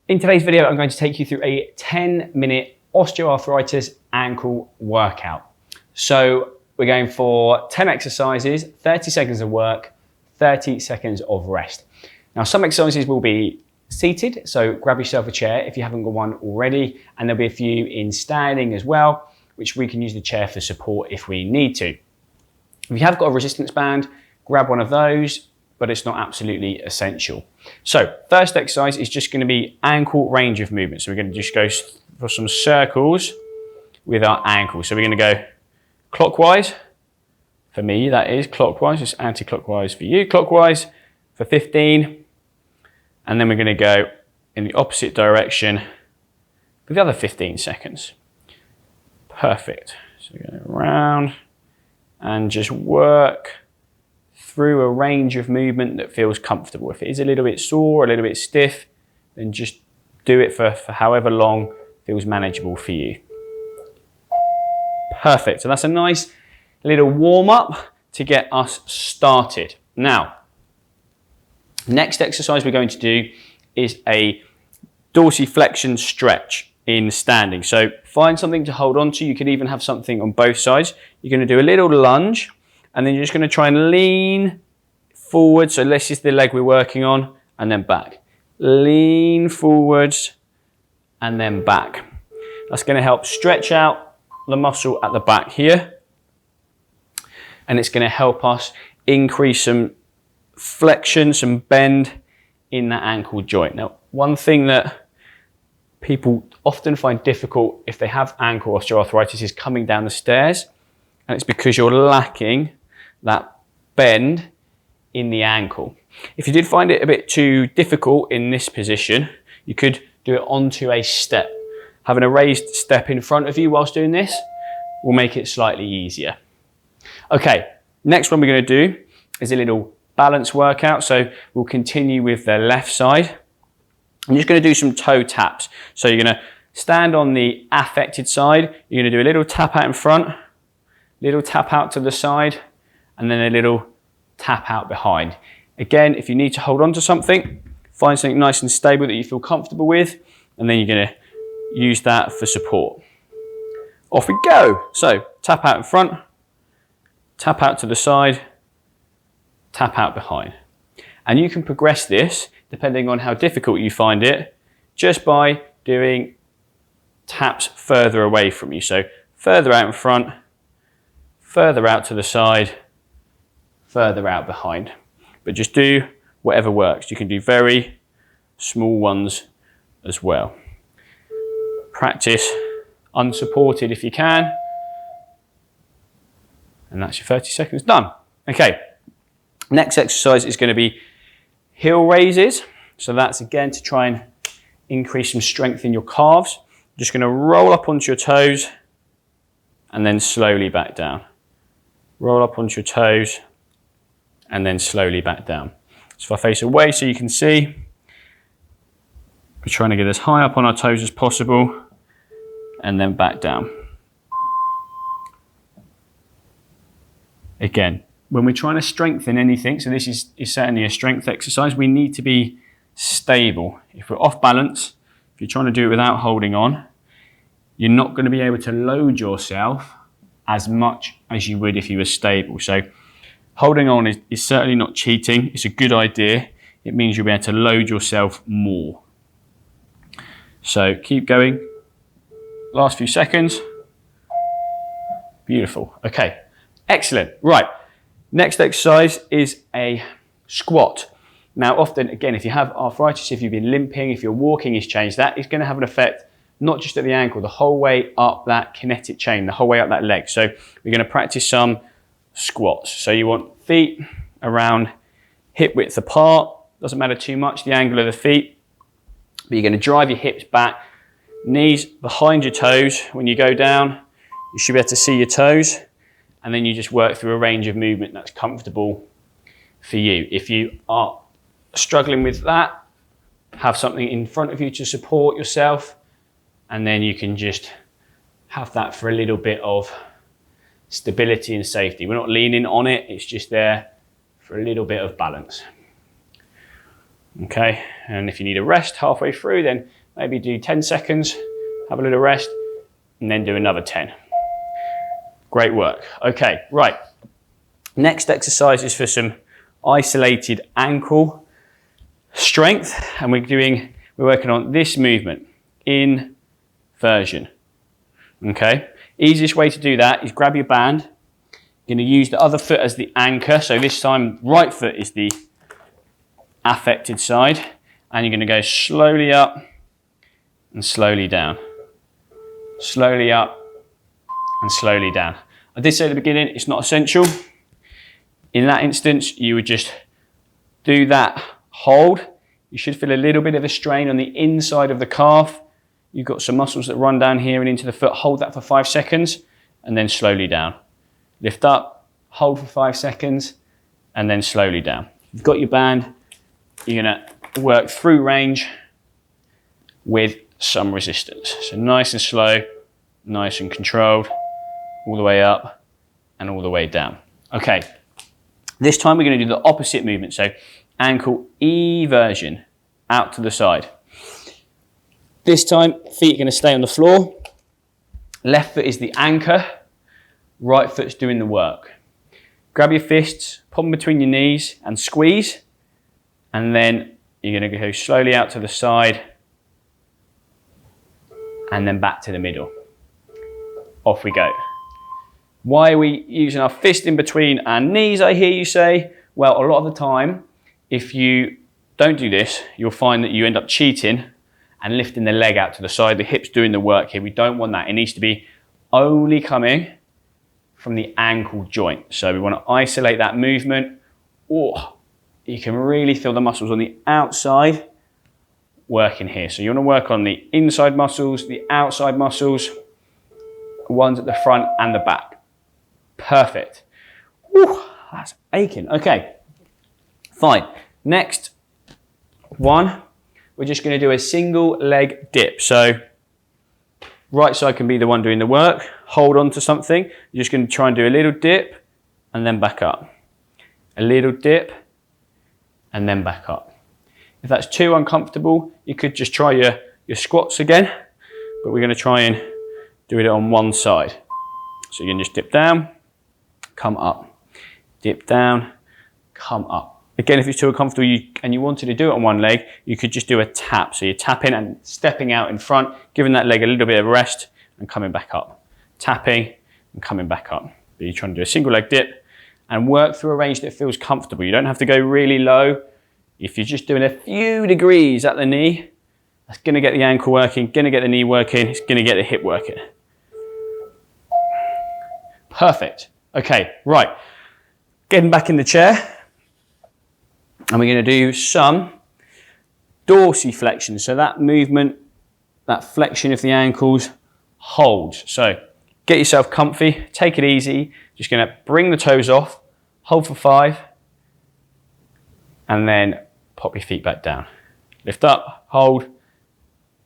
In today's video, I'm going to take you through a 10-minute osteoarthritis ankle workout. So we're going for 10 exercises, 30 seconds of work, 30 seconds of rest. Now, some exercises will be seated, so grab yourself a chair if you haven't got one already, and there'll be a few in standing as well, which we can use the chair for support if we need to. If you have got a resistance band, grab one of those, but it's not absolutely essential. So first exercise is just going to be ankle range of movement. So we're going to just go for some circles with our ankles. So we're going to go clockwise. For me, that is clockwise. It's anti-clockwise for you. Clockwise for 15. And then we're going to go in the opposite direction for the other 15 seconds. Perfect. So we're going around and just work through a range of movement that feels comfortable. If it is a little bit sore, a little bit stiff, then just do it for however long feels manageable for you. Perfect. So that's a nice little warm up to get us started. Now, next exercise we're going to do is a dorsiflexion stretch in standing. So find something to hold on to. You could even have something on both sides. You're going to do a little lunge, and then you're just going to try and lean forward. So this is the leg we're working on, and then back. Lean forwards and then back. That's going to help stretch out the muscle at the back here. And it's going to help us increase some flexion, some bend in that ankle joint. Now, one thing that people often find difficult if they have ankle osteoarthritis is coming down the stairs. And it's because you're lacking that bend in the ankle. If you did find it a bit too difficult in this position, you could do it onto a step. Having a raised step in front of you whilst doing this will make it slightly easier. Okay, next one we're going to do is a little balance workout. So we'll continue with the left side. I'm just going to do some toe taps. So you're going to stand on the affected side. You're going to do a little tap out in front, little tap out to the side, and then a little tap out behind. Again, if you need to hold on to something, find something nice and stable that you feel comfortable with, and then you're going to use that for support. Off we go. So tap out in front, tap out to the side, tap out behind. And you can progress this depending on how difficult you find it, just by doing taps further away from you. So further out in front, further out to the side, further out behind. But just do whatever works. You can do very small ones as well. Practice unsupported if you can. And that's your 30 seconds done. Okay, next exercise is going to be heel raises. So that's again to try and increase some strength in your calves. Just going to roll up onto your toes and then slowly back down. Roll up onto your toes and then slowly back down. So if I face away so you can see, we're trying to get as high up on our toes as possible and then back down. Again, when we're trying to strengthen anything, so this is certainly a strength exercise, we need to be stable. If we're off balance, if you're trying to do it without holding on, you're not going to be able to load yourself as much as you would if you were stable. So holding on is certainly not cheating. It's a good idea. It means you'll be able to load yourself more. So keep going. Last few seconds. Beautiful. Okay, excellent. Right, next exercise is a squat. Now often, again, if you have arthritis, if you've been limping, if your walking has changed, that is going to have an effect not just at the ankle, the whole way up that kinetic chain, the whole way up that leg. So we're going to practice some squats. So you want feet around hip width apart. Doesn't matter too much the angle of the feet, but you're going to drive your hips back, knees behind your toes. When you go down, you should be able to see your toes, and then you just work through a range of movement that's comfortable for you. If you are struggling with that, have something in front of you to support yourself, and then you can just have that for a little bit of stability and safety. We're not leaning on it, it's just there for a little bit of balance. Okay, and if you need a rest halfway through, then maybe do 10 seconds, have a little rest, and then do another 10. Great work. Okay, right. Next exercise is for some isolated ankle strength, and we're working on this movement, inversion. Okay, easiest way to do that is grab your band. You're going to use the other foot as the anchor, so this time right foot is the affected side, and you're going to go slowly up and slowly down, slowly up and slowly down. I did say at the beginning it's not essential. In that instance, you would just do that hold. You should feel a little bit of a strain on the inside of the calf. You've got some muscles that run down here and into the foot. Hold that for 5 seconds and then slowly down. Lift up, hold for 5 seconds and then slowly down. You've got your band. You're going to work through range with some resistance. So nice and slow, nice and controlled, all the way up and all the way down. Okay, this time we're going to do the opposite movement. So ankle eversion, out to the side. This time, feet are going to stay on the floor. Left foot is the anchor, right foot's doing the work. Grab your fists, put them between your knees and squeeze. And then you're going to go slowly out to the side and then back to the middle. Off we go. Why are we using our fist in between our knees, I hear you say? Well, a lot of the time, if you don't do this, you'll find that you end up cheating and lifting the leg out to the side. The hip's doing the work here. We don't want that. It needs to be only coming from the ankle joint. So we want to isolate that movement. Oh, you can really feel the muscles on the outside working here. So you want to work on the inside muscles, the outside muscles, ones at the front and the back. Perfect. Whew, that's aching. Okay, fine. Next one, we're just going to do a single leg dip. So right side can be the one doing the work. Hold on to something. You're just going to try and do a little dip and then back up. A little dip and then back up. If that's too uncomfortable, you could just try your squats again, but we're going to try and do it on one side. So you can just dip down, come up, dip down, come up. Again, if it's too uncomfortable and you wanted to do it on one leg, you could just do a tap. So you're tapping and stepping out in front, giving that leg a little bit of rest and coming back up. Tapping and coming back up. But you're trying to do a single leg dip and work through a range that feels comfortable. You don't have to go really low. If you're just doing a few degrees at the knee, that's going to get the ankle working, going to get the knee working, it's going to get the hip working. Perfect. Okay, right. Getting back in the chair. And we're going to do some dorsiflexion. So that movement, that flexion of the ankles holds. So get yourself comfy, take it easy. Just going to bring the toes off, hold for 5, and then pop your feet back down. Lift up, hold,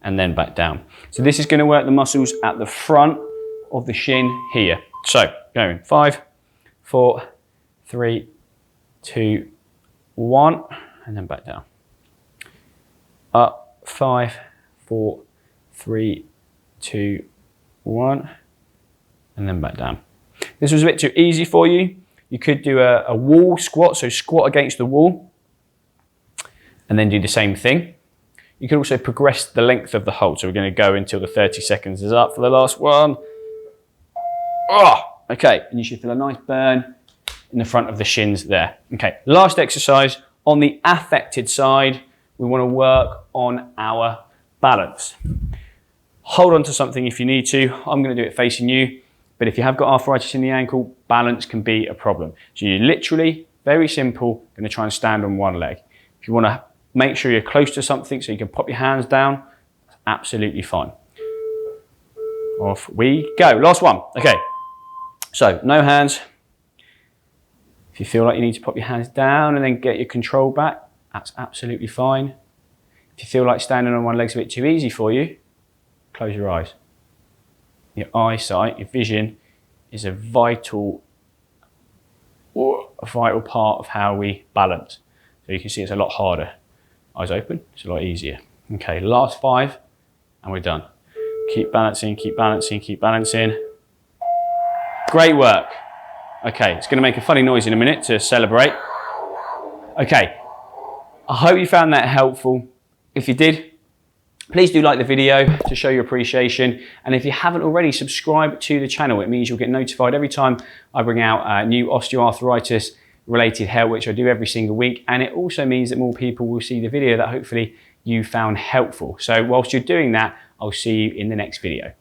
and then back down. So this is going to work the muscles at the front of the shin here. So going 5, 4, 3, 2, 1, and then back down. Up, 5, 4, 3, 2, 1, and then back down. This was a bit too easy for you. You could do a wall squat, so squat against the wall, and then do the same thing. You can also progress the length of the hold. So we're going to go until the 30 seconds is up for the last one. Oh, okay, and you should feel a nice burn in the front of the shins there. Okay, last exercise on the affected side, we want to work on our balance. Hold on to something if you need to. I'm going to do it facing you, but if you have got arthritis in the ankle, balance can be a problem. So you're literally, very simple, going to try and stand on one leg. If you want to make sure you're close to something so you can pop your hands down, that's absolutely fine. Off we go. Last one. Okay, so no hands. If you feel like you need to pop your hands down and then get your control back, that's absolutely fine. If you feel like standing on one leg's a bit too easy for you, close your eyes. Your eyesight, your vision is a vital part of how we balance. So you can see it's a lot harder. eyes open. It's a lot easier. Okay, last 5 and we're done. Keep balancing, keep balancing, keep balancing. Great work. Okay, it's going to make a funny noise in a minute to celebrate. Okay, I hope you found that helpful. If you did, please do like the video to show your appreciation. And if you haven't already, subscribe to the channel. It means you'll get notified every time I bring out new osteoarthritis related help, which I do every single week. And it also means that more people will see the video that hopefully you found helpful. So whilst you're doing that, I'll see you in the next video.